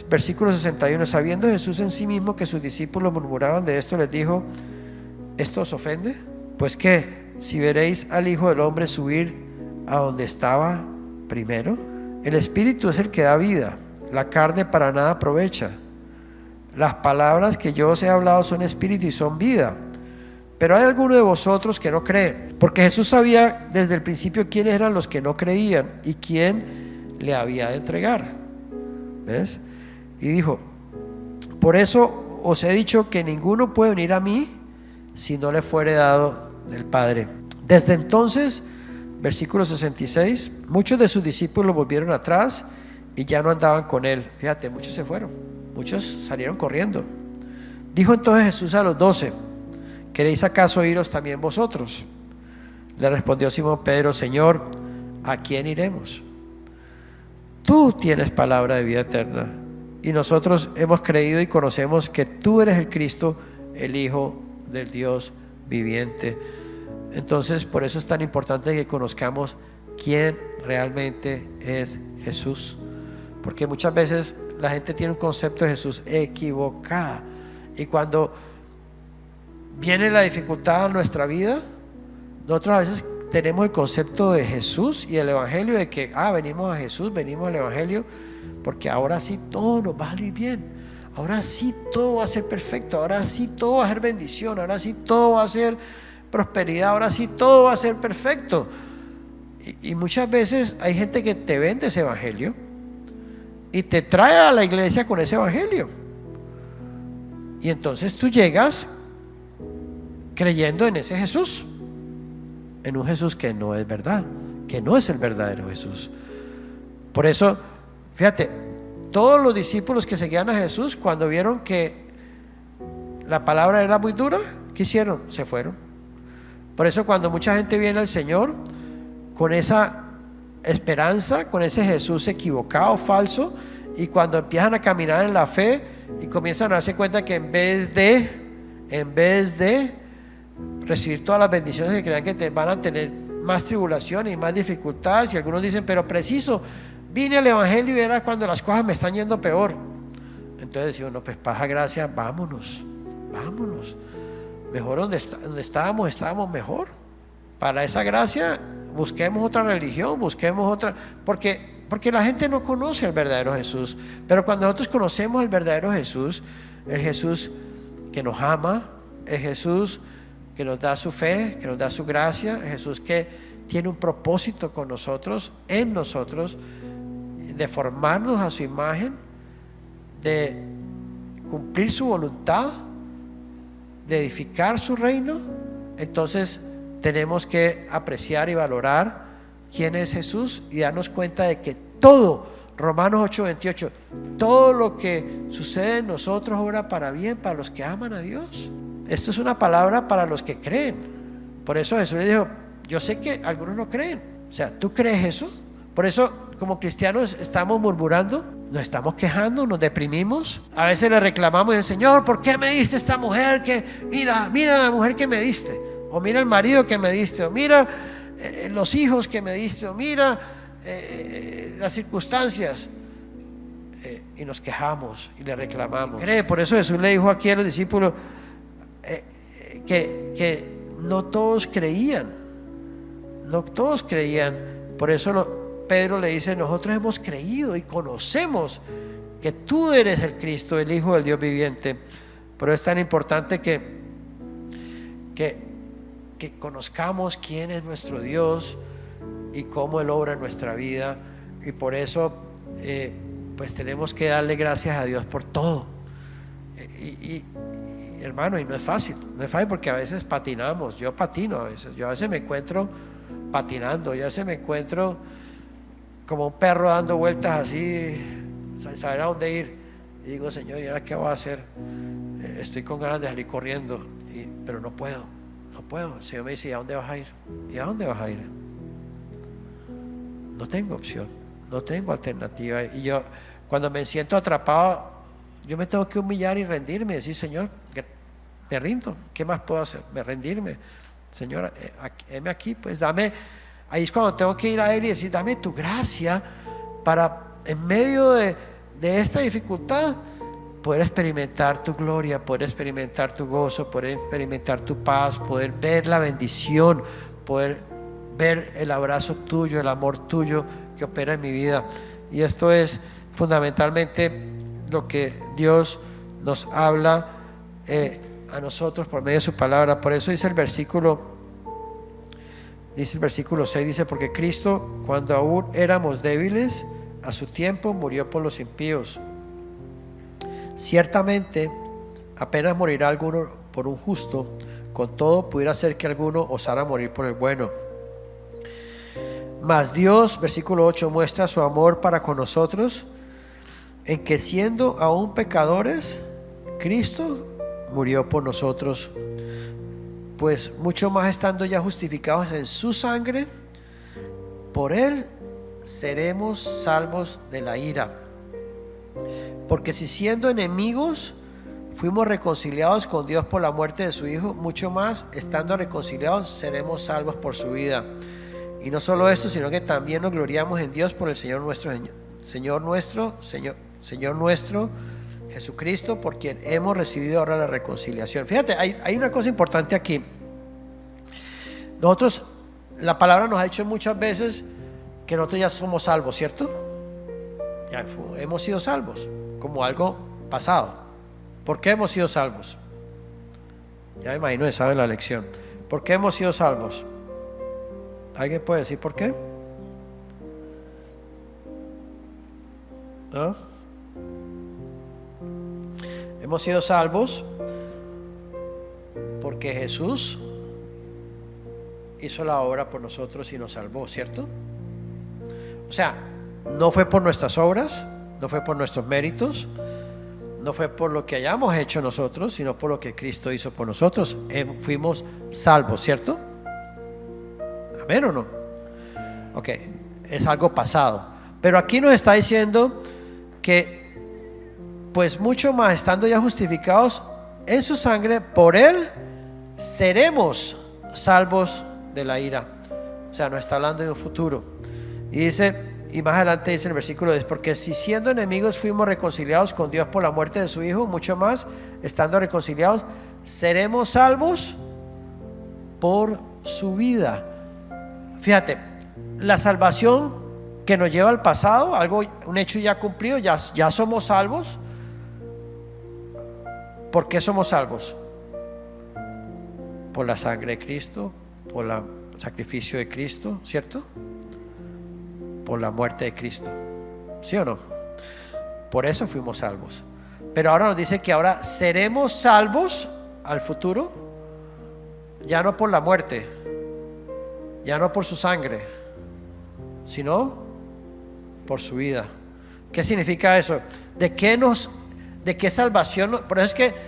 versículo 61, sabiendo Jesús en sí mismo que sus discípulos murmuraban de esto, les dijo, ¿esto os ofende? Pues qué, si veréis al Hijo del Hombre subir a donde estaba primero. El Espíritu es el que da vida, la carne para nada aprovecha. Las palabras que yo os he hablado son espíritu y son vida. Pero hay algunos de vosotros que no creen, porque Jesús sabía desde el principio quiénes eran los que no creían y quién le había de entregar. ¿Ves? Y dijo, por eso os he dicho que ninguno puede venir a mí si no le fuere dado del Padre. Desde entonces, versículo 66, muchos de sus discípulos volvieron atrás y ya no andaban con él. Fíjate, muchos se fueron, muchos salieron corriendo. Dijo entonces Jesús a los 12, ¿queréis acaso iros también vosotros? Le respondió Simón Pedro, Señor, ¿a quién iremos? Tú tienes palabra de vida eterna y nosotros hemos creído y conocemos que tú eres el Cristo, el Hijo del Dios viviente. Entonces, por eso es tan importante que conozcamos quién realmente es Jesús, porque muchas veces la gente tiene un concepto de Jesús equivocado, y cuando viene la dificultad a nuestra vida, nosotros a veces tenemos el concepto de Jesús y el Evangelio de que venimos a Jesús, venimos al Evangelio porque ahora sí todo nos va a salir bien, ahora sí todo va a ser perfecto, ahora sí todo va a ser bendición, ahora sí todo va a ser prosperidad, ahora sí todo va a ser perfecto. Y muchas veces hay gente que te vende ese Evangelio y te trae a la iglesia con ese Evangelio, y entonces tú llegas creyendo en ese Jesús, en un Jesús que no es verdad, que no es el verdadero Jesús. Por eso, fíjate, todos los discípulos que seguían a Jesús, cuando vieron que la palabra era muy dura, ¿qué hicieron? Se fueron. Por eso cuando mucha gente viene al Señor con esa esperanza, con ese Jesús equivocado, falso, y cuando empiezan a caminar en la fe y comienzan a darse cuenta que en vez de recibir todas las bendiciones que crean que van a tener más tribulaciones y más dificultades, y algunos dicen, pero preciso, vine al Evangelio y era cuando las cosas me están yendo peor. Entonces decimos, no, pues paja gracia, vámonos, mejor donde estábamos mejor. Para esa gracia busquemos otra religión, busquemos otra, porque la gente no conoce al verdadero Jesús. Pero cuando nosotros conocemos al verdadero Jesús, el Jesús que nos ama, el Jesús que nos da su fe, que nos da su gracia, el Jesús que tiene un propósito con nosotros, en nosotros, de formarnos a su imagen, de cumplir su voluntad, de edificar su reino. Entonces tenemos que apreciar y valorar quién es Jesús y darnos cuenta de que todo, Romanos 8:28, todo lo que sucede en nosotros obra para bien para los que aman a Dios. Esto es una palabra para los que creen. Por eso Jesús le dijo, yo sé que algunos no creen. O sea, ¿tú crees eso? Por eso como cristianos estamos murmurando, nos estamos quejando, nos deprimimos. A veces le reclamamos al Señor, ¿por qué me diste esta mujer? Que mira la mujer que me diste, o mira el marido que me diste, o mira los hijos que me diste, o mira las circunstancias. Y nos quejamos y le reclamamos. Por eso Jesús le dijo aquí a los discípulos que no todos creían. Por eso Pedro le dice, nosotros hemos creído y conocemos que tú eres el Cristo, el Hijo del Dios viviente. Por eso es tan importante que que conozcamos quién es nuestro Dios y cómo Él obra en nuestra vida. Y por eso pues tenemos que darle gracias a Dios por todo. Hermano, y no es fácil porque a veces patinamos. Yo patino a veces, yo a veces me encuentro patinando, yo a veces me encuentro como un perro dando vueltas así, sin saber a dónde ir. Y digo, Señor, ¿y ahora qué voy a hacer? Estoy con ganas de salir corriendo, pero no puedo. El Señor me dice, ¿y a dónde vas a ir? ¿Y a dónde vas a ir? No tengo opción, no tengo alternativa. Y yo, cuando me siento atrapado, yo me tengo que humillar y rendirme, decir, Señor, me rindo, ¿qué más puedo hacer? Rendirme, Señor, heme aquí, pues dame. Ahí es cuando tengo que ir a Él y decir, dame tu gracia para en medio de esta dificultad poder experimentar tu gloria, poder experimentar tu gozo, poder experimentar tu paz, poder ver la bendición, poder ver el abrazo tuyo, el amor tuyo que opera en mi vida. Y esto es fundamentalmente lo que Dios nos habla a nosotros por medio de su palabra. Por eso dice el versículo 6, dice, porque Cristo, cuando aún éramos débiles, a su tiempo murió por los impíos. Ciertamente apenas morirá alguno por un justo, con todo pudiera ser que alguno osara morir por el bueno. Mas Dios, versículo 8, muestra su amor para con nosotros, en que siendo aún pecadores, Cristo murió por nosotros. Pues mucho más estando ya justificados en su sangre, por Él seremos salvos de la ira. Porque si siendo enemigos fuimos reconciliados con Dios por la muerte de su Hijo, mucho más estando reconciliados seremos salvos por su vida. Y no solo esto, sino que también nos gloriamos en Dios por el Señor nuestro Jesucristo, por quien hemos recibido ahora la reconciliación. Fíjate, hay una cosa importante aquí. Nosotros, la palabra nos ha dicho muchas veces que nosotros ya somos salvos, ¿cierto? Ya hemos sido salvos, como algo pasado. ¿Por qué hemos sido salvos? Ya me imagino que saben la lección. ¿Por qué hemos sido salvos? ¿Alguien puede decir por qué? ¿No? Hemos sido salvos porque Jesús hizo la obra por nosotros y nos salvó, ¿cierto? O sea, no fue por nuestras obras, no fue por nuestros méritos, no fue por lo que hayamos hecho nosotros, sino por lo que Cristo hizo por nosotros. Fuimos salvos, ¿cierto? ¿Amén o no? Ok, es algo pasado. Pero aquí nos está diciendo que pues mucho más estando ya justificados en su sangre, por Él seremos salvos de la ira. O sea, nos está hablando de un futuro. Y dice, y más adelante dice en el versículo 10, porque si siendo enemigos fuimos reconciliados con Dios por la muerte de su Hijo, mucho más estando reconciliados seremos salvos por su vida. Fíjate, la salvación que nos lleva al pasado, un hecho ya cumplido, ya somos salvos. ¿Por qué somos salvos? Por la sangre de Cristo, por el sacrificio de Cristo, ¿cierto? Por la muerte de Cristo, ¿sí o no? Por eso fuimos salvos. Pero ahora nos dice que ahora seremos salvos al futuro, ya no por la muerte, ya no por su sangre, sino por su vida. ¿Qué significa eso? ¿De qué salvación? Por eso es que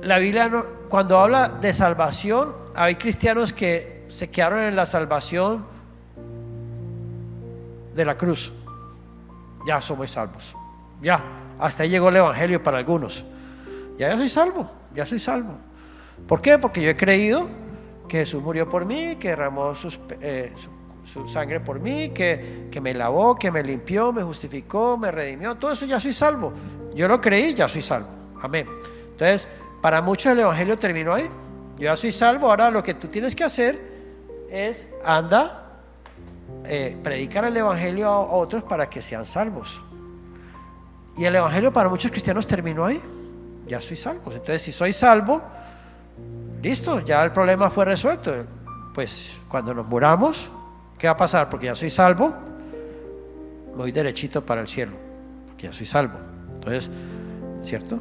la Biblia cuando habla de salvación, hay cristianos que se quedaron en la salvación de la cruz. Ya somos salvos, ya hasta ahí llegó el evangelio para algunos. Ya soy salvo. ¿Por qué? Porque yo he creído que Jesús murió por mí, que derramó su sangre por mí, que me lavó, que me limpió, me justificó, me redimió. Todo eso ya soy salvo. Yo lo creí, ya soy salvo. Amén. Entonces, para muchos el evangelio terminó ahí. Yo ya soy salvo. Ahora lo que tú tienes que hacer es predicar el evangelio a otros para que sean salvos. Y el evangelio para muchos cristianos terminó ahí. Ya soy salvo. Entonces, si soy salvo, listo, ya el problema fue resuelto. Pues cuando nos muramos, ¿qué va a pasar? Porque ya soy salvo, voy derechito para el cielo, porque ya soy salvo. Entonces, ¿cierto?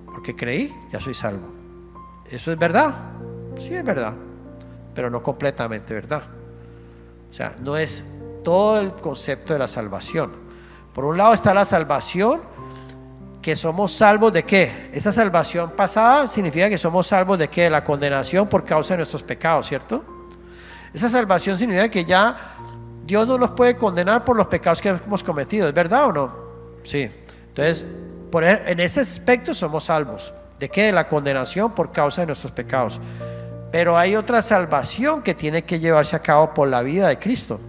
Porque creí, ya soy salvo. ¿Eso es verdad? Sí, es verdad, pero no completamente verdad. O sea, no es todo el concepto de la salvación. Por un lado está la salvación, que somos salvos ¿de qué? Esa salvación pasada significa que somos salvos ¿de qué? De la condenación por causa de nuestros pecados, ¿cierto? Esa salvación significa que ya Dios no nos puede condenar por los pecados que hemos cometido. ¿Es verdad o no? Sí. Entonces, en ese aspecto somos salvos. ¿De qué? De la condenación por causa de nuestros pecados. Pero hay otra salvación que tiene que llevarse a cabo por la vida de Cristo.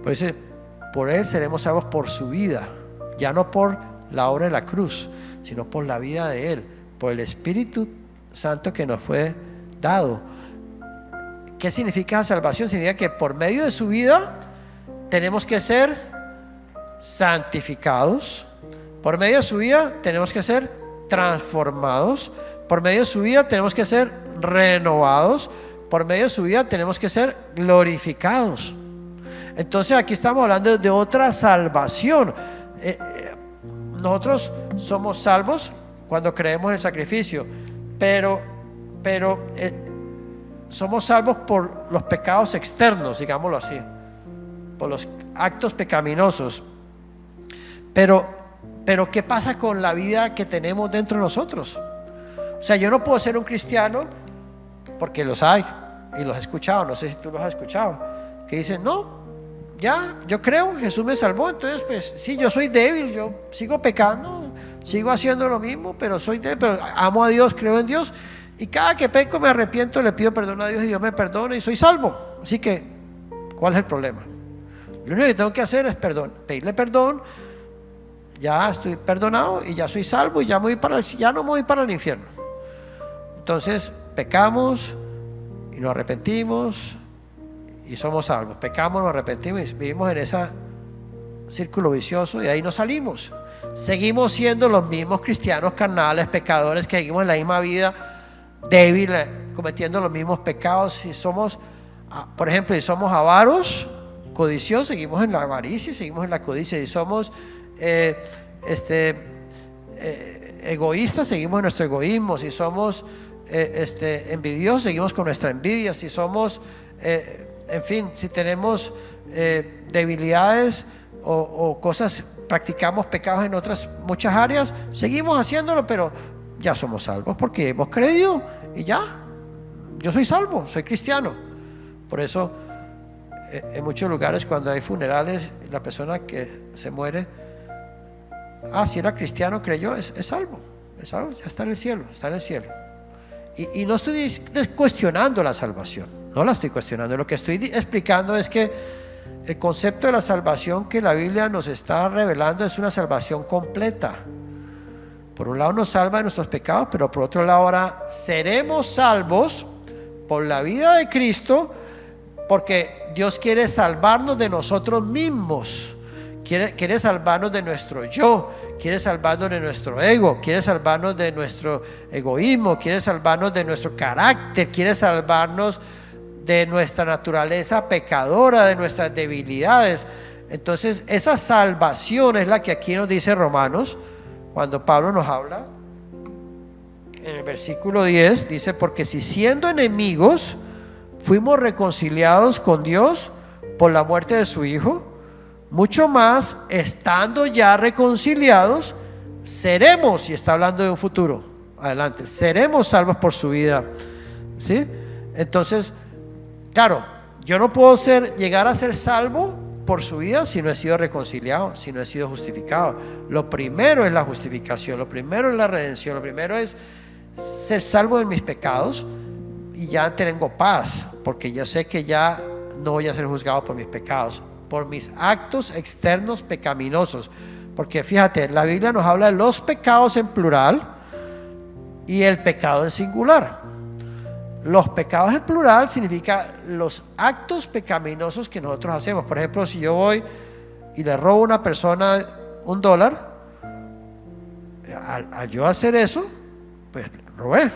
Por eso, por Él seremos salvos por su vida, ya no por la obra de la cruz, sino por la vida de Él, por el Espíritu Santo que nos fue dado. ¿Qué significa la salvación? Significa que por medio de su vida tenemos que ser santificados, por medio de su vida tenemos que ser transformados, por medio de su vida tenemos que ser renovados, por medio de su vida tenemos que ser glorificados. Entonces aquí estamos hablando de otra salvación. Nosotros somos salvos cuando creemos en el sacrificio, pero somos salvos por los pecados externos, digámoslo así, por los actos pecaminosos. Pero ¿qué pasa con la vida que tenemos dentro de nosotros? O sea, yo no puedo ser un cristiano, porque los hay y los he escuchado, no sé si tú los has escuchado, que dicen, no, ya, yo creo, Jesús me salvó, entonces pues sí, yo soy débil, yo sigo pecando, sigo haciendo lo mismo, pero soy débil, pero amo a Dios, creo en Dios, y cada que peco me arrepiento, le pido perdón a Dios y Dios me perdona y soy salvo. Así que, ¿cuál es el problema? Lo único que tengo que hacer es pedirle perdón, ya estoy perdonado y ya soy salvo y ya no me voy para el infierno. Entonces pecamos y nos arrepentimos y somos salvos. Pecamos, nos arrepentimos y vivimos en ese círculo vicioso y ahí no salimos. Seguimos siendo los mismos cristianos carnales, pecadores, que seguimos en la misma vida débil, cometiendo los mismos pecados. Si somos, por ejemplo, si somos avaros, codiciosos, seguimos en la avaricia, seguimos en la codicia. Si somos egoístas, seguimos en nuestro egoísmo. Si somos envidiosos, seguimos con nuestra envidia. Si somos en fin, si tenemos debilidades o cosas, practicamos pecados en otras muchas áreas, seguimos haciéndolo, pero ya somos salvos porque hemos creído y ya, yo soy salvo, soy cristiano. Por eso en muchos lugares cuando hay funerales, la persona que se muere, si era cristiano, creyó, es salvo, ya está en el cielo, está en el cielo. Y no estoy cuestionando la salvación, no la estoy cuestionando. Lo que estoy explicando es que el concepto de la salvación que la Biblia nos está revelando es una salvación completa. Por un lado nos salva de nuestros pecados, pero por otro lado ahora seremos salvos por la vida de Cristo, porque Dios quiere salvarnos de nosotros mismos, quiere salvarnos de nuestro yo, quiere salvarnos de nuestro ego, quiere salvarnos de nuestro egoísmo, quiere salvarnos de nuestro carácter, quiere salvarnos de nuestra naturaleza pecadora, de nuestras debilidades. Entonces esa salvación es la que aquí nos dice Romanos, cuando Pablo nos habla en el versículo 10, dice: porque si siendo enemigos fuimos reconciliados con Dios por la muerte de su Hijo, mucho más, estando ya reconciliados, seremos, y está hablando de un futuro, adelante, seremos salvos por su vida, ¿sí? Entonces, claro, yo no puedo llegar a ser salvo por su vida si no he sido reconciliado, si no he sido justificado. Lo primero es la justificación, lo primero es la redención, lo primero es ser salvo de mis pecados y ya tengo paz, porque yo sé que ya no voy a ser juzgado por mis pecados, por mis actos externos pecaminosos. Porque fíjate, la Biblia nos habla de los pecados en plural y el pecado en singular. Los pecados en plural significa los actos pecaminosos que nosotros hacemos. Por ejemplo, si yo voy y le robo a una persona $1, al yo hacer eso, pues robé.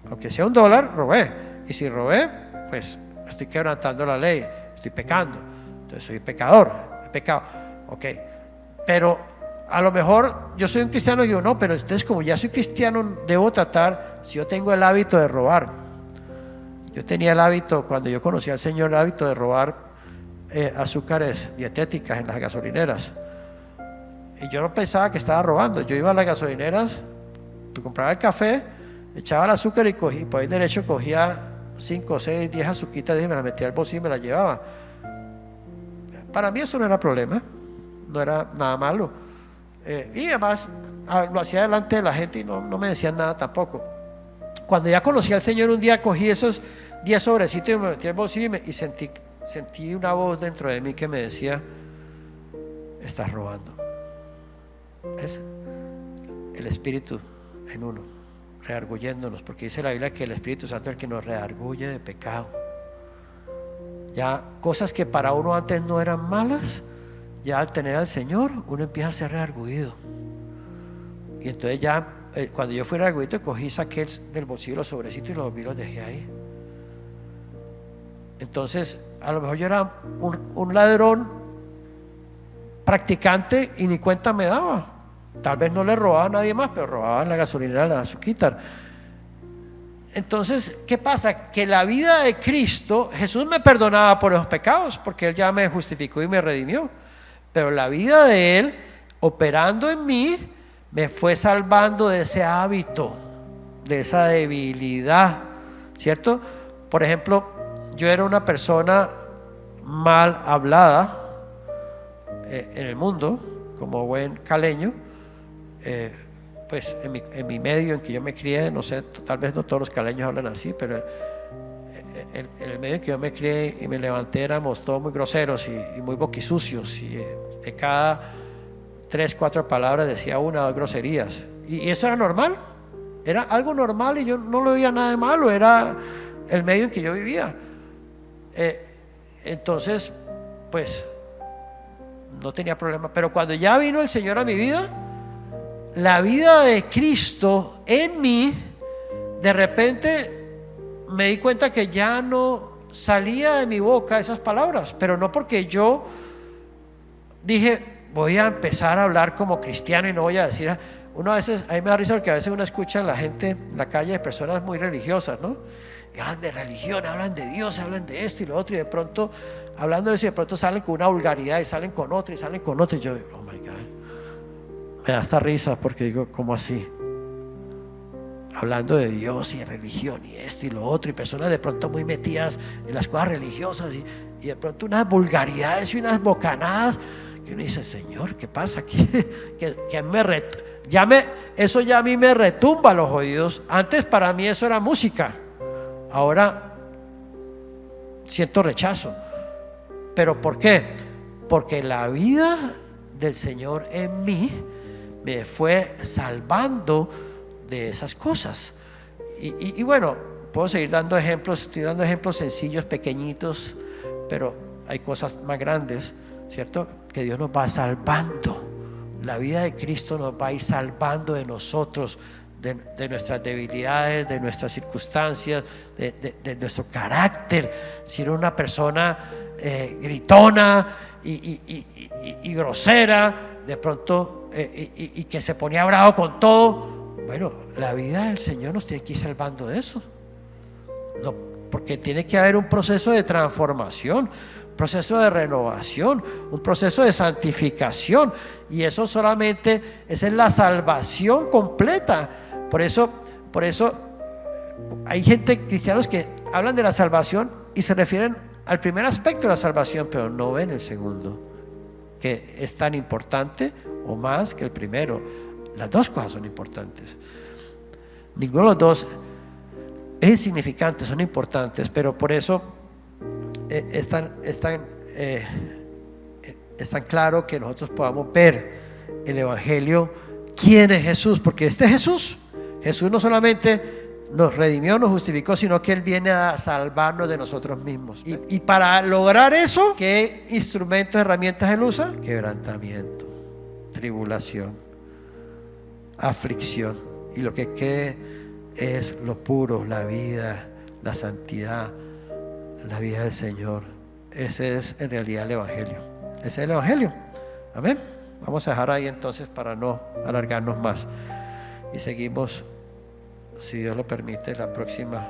Aunque sea $1, robé. Y si robé, pues estoy quebrantando la ley, estoy pecando. Entonces soy pecador, he pecado. Ok, pero a lo mejor yo soy un cristiano y digo, no, pero entonces como ya soy cristiano, debo tratar, si yo tengo el hábito de robar. Yo tenía el hábito, cuando yo conocí al Señor, el hábito de robar azúcares dietéticas en las gasolineras. Y yo no pensaba que estaba robando. Yo iba a las gasolineras, compraba el café, echaba el azúcar y por ahí derecho cogía 5, 6, 10 azuquitas y me las metía al bolsillo y me las llevaba. Para mí eso no era problema, no era nada malo. Y además lo hacía delante de la gente y no me decían nada tampoco. Cuando ya conocí al Señor, un día cogí esos 10 sobrecitos y me metí al bolsillo y sentí una voz dentro de mí que me decía: estás robando. Es el Espíritu en uno, redarguyéndonos, porque dice la Biblia que el Espíritu Santo es el que nos redarguye de pecado. Ya cosas que para uno antes no eran malas, ya al tener al Señor uno empieza a ser redarguido. Y entonces ya cuando yo fui redarguido, saqué del bolsillo los sobrecitos y los dejé ahí. Entonces a lo mejor yo era un ladrón practicante y ni cuenta me daba. Tal vez no le robaba a nadie más, pero robaba en la gasolinera la azuquita. Entonces, ¿qué pasa? Que la vida de Cristo, Jesús me perdonaba por esos pecados, porque Él ya me justificó y me redimió. Pero la vida de Él, operando en mí, me fue salvando de ese hábito, de esa debilidad, ¿cierto? Por ejemplo, yo era una persona mal hablada en el mundo, como buen caleño. Pues en mi medio en que yo me crié, no sé, tal vez no todos los caleños hablan así, pero en el medio en que yo me crié y me levanté éramos todos muy groseros y muy boquisucios, y de cada 3, 4 palabras decía 1 o 2 groserías, y eso era normal, era algo normal y yo no lo veía nada de malo, era el medio en que yo vivía. Entonces pues no tenía problema. Pero cuando ya vino el Señor a mi vida, la vida de Cristo en mí, de repente me di cuenta que ya no salía de mi boca esas palabras, pero no porque yo dije voy a empezar a hablar como cristiano y no voy a decir. Uno a veces, a mí me da risa porque a veces uno escucha a la gente en la calle de personas muy religiosas, ¿no? Y hablan de religión, hablan de Dios, hablan de esto y lo otro, y de pronto, hablando de eso, de pronto salen con una vulgaridad y salen con otra y salen con otra, y yo digo, oh my God, me da hasta risa porque digo, ¿cómo así? Hablando de Dios y de religión y esto y lo otro, y personas de pronto muy metidas en las cosas religiosas y de pronto unas vulgaridades y unas bocanadas que uno dice, Señor, ¿qué pasa aquí? Eso ya a mí me retumba los oídos. Antes para mí eso era música, ahora siento rechazo. ¿Pero por qué? Porque la vida del Señor en mí me fue salvando de esas cosas. Y bueno, puedo seguir dando ejemplos. Estoy dando ejemplos sencillos, pequeñitos, pero hay cosas más grandes, ¿cierto? Que Dios nos va salvando. La vida de Cristo nos va a ir salvando de nosotros, de nuestras debilidades, de nuestras circunstancias, de nuestro carácter. Si era una persona gritona y grosera, de pronto y que se ponía bravo con todo, bueno, la vida del Señor nos tiene que ir salvando de eso. No, porque tiene que haber un proceso de transformación, un proceso de renovación, un proceso de santificación, y eso solamente, esa es la salvación completa. Por eso hay cristianos que hablan de la salvación y se refieren al primer aspecto de la salvación, pero no ven el segundo, que es tan importante o más que el primero. Las dos cosas son importantes. Ninguno de los dos es insignificante, son importantes, pero por eso es tan claro que nosotros podamos ver el Evangelio, quién es Jesús, porque Jesús no solamente nos redimió, nos justificó, sino que Él viene a salvarnos de nosotros mismos. Y para lograr eso, ¿qué instrumentos, herramientas Él usa? Quebrantamiento, tribulación, aflicción. Y lo que quede es lo puro, la vida, la santidad, la vida del Señor. Ese es en realidad el Evangelio. Ese es el Evangelio. Amén. Vamos a dejar ahí entonces para no alargarnos más. Y seguimos, si Dios lo permite, la próxima